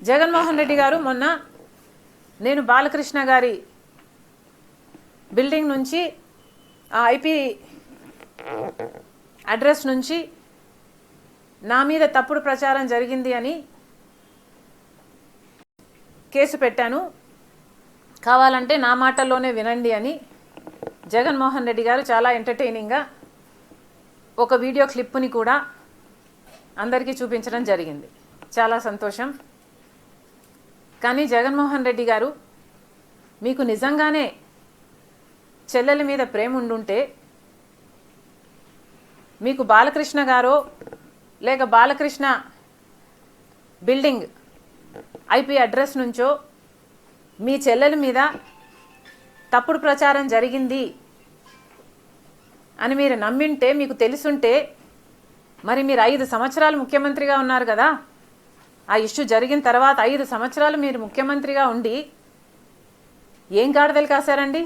జగన్మోహన్ రెడ్డి గారు మొన్న నేను బాలకృష్ణ గారి బిల్డింగ్ నుంచి ఆ ఐపీ అడ్రస్ నుంచి నా మీద తప్పుడు ప్రచారం జరిగింది అని కేసు పెట్టాను, కావాలంటే నా మాటల్లోనే వినండి అని జగన్మోహన్ రెడ్డి గారు చాలా ఎంటర్టైనింగ్గా ఒక వీడియో క్లిప్పుని కూడా అందరికీ చూపించడం జరిగింది. చాలా సంతోషం. కానీ జగన్మోహన్ రెడ్డి గారు, మీకు నిజంగానే చెల్లెల మీద ప్రేమ ఉండుంటే మీకు బాలకృష్ణ గారో లేక బాలకృష్ణ బిల్డింగ్ ఐపీ అడ్రస్ నుంచో మీ చెల్లెల మీద తప్పుడు ప్రచారం జరిగింది అని మీరు నమ్మింటే, మీకు తెలుసుంటే, మరి మీరు 5 సంవత్సరాలు ముఖ్యమంత్రిగా ఉన్నారు కదా. ఆ ఇష్యూ జరిగిన తర్వాత 5 సంవత్సరాలు మీరు ముఖ్యమంత్రిగా ఉండి ఏం గాడిదలు కాశారండి?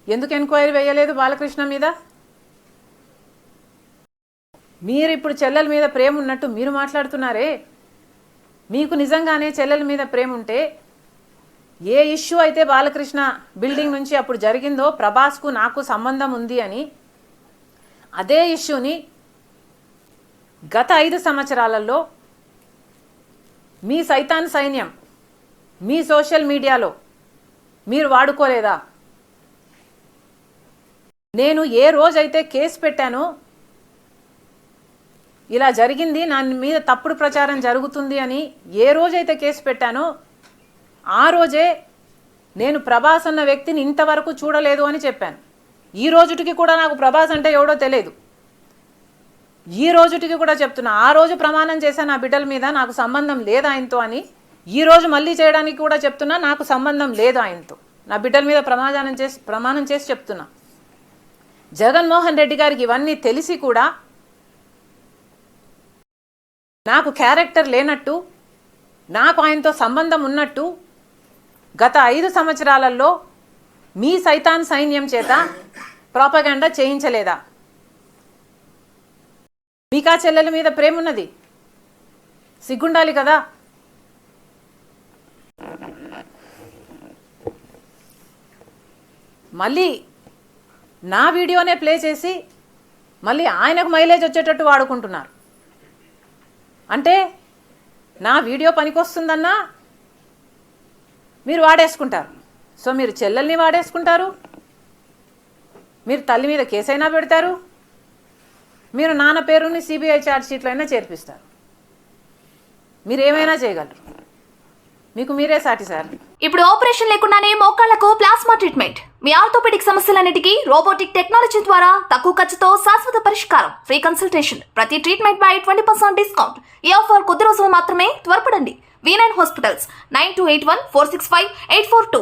ఎందుకు ఎంక్వైరీ వేయలేదు బాలకృష్ణ మీద? మీరు ఇప్పుడు చెల్లెల మీద ప్రేమ ఉన్నట్టు మీరు మాట్లాడుతున్నారే. మీకు నిజంగానే చెల్లెల మీద ప్రేమ ఉంటే ఏ ఇష్యూ అయితే బాలకృష్ణ బిల్డింగ్ నుంచి అప్పుడు జరిగిందో ప్రభాస్కు నాకు సంబంధం ఉంది అని, అదే ఇష్యూని గత 5 సంవత్సరాలలో మీ సైతాన్ సైన్యం మీ సోషల్ మీడియాలో మీరు వాడుకోలేదా? నేను ఏ రోజైతే కేసు పెట్టానో, ఇలా జరిగింది, నా మీద తప్పుడు ప్రచారం జరుగుతుంది అని ఏ రోజైతే కేసు పెట్టానో ఆ రోజే నేను ప్రభాస్ అన్న వ్యక్తిని ఇంతవరకు చూడలేదు అని చెప్పాను. ఈ రోజుటికి కూడా నాకు ప్రభాస్ అంటే ఎవడో తెలియదు. ఈ రోజుటికి కూడా చెప్తున్నా, ఆ రోజు ప్రమాణం చేశాను నా బిడ్డల మీద నాకు సంబంధం లేదు ఆయనతో అని. ఈ రోజు మళ్ళీ చేయడానికి కూడా చెప్తున్నా, నాకు సంబంధం లేదు ఆయనతో. నా బిడ్డల మీద ప్రమాణం చేసి చెప్తున్నా. జగన్మోహన్ రెడ్డి గారికి ఇవన్నీ తెలిసి కూడా నాకు క్యారెక్టర్ లేనట్టు, నాకు ఆయనతో సంబంధం ఉన్నట్టు గత 5 సంవత్సరాలలో మీ సైతాన్ సైన్యం చేత ప్రాపగాండా చేయించలేదా? మీకా చెల్లెల మీద ప్రేమ ఉన్నది, సిగ్గుండాలి కదా. మళ్ళీ నా వీడియోనే ప్లే చేసి మళ్ళీ ఆయనకు మైలేజ్ వచ్చేటట్టు వాడుకుంటున్నారు. అంటే నా వీడియో పనికొస్తుందన్నా మీరు వాడేసుకుంటారు. సో మీరు చెల్లెల్ని వాడేసుకుంటారు, మీరు తల్లి మీద కేసైనా పెడతారు, మీరు నాన్న పేరుని సిబిఐ ఛార్జ్షీట్లో అయినా చేర్పిస్తారు. మీరు ఏమైనా చేయగలరు, మీకు మీరే సాటి సార్. ఇప్పుడు ఆపరేషన్ లేకుండానే మోకాళ్లకు ప్లాస్మా ట్రీట్మెంట్. మీ ఆర్థోపెడిక్ సమస్యలన్నిటికీ రోబోటిక్ టెక్నాలజీ ద్వారా తక్కువ ఖర్చుతో శాశ్వత పరిష్కారం. Free consultation. ప్రతి ట్రీట్మెంట్ పై 20% డిస్కౌంట్. ఈ ఆఫర్ కొద్ది రోజులు మాత్రమే. త్వరపడండి. V9 hospitals 9281465842.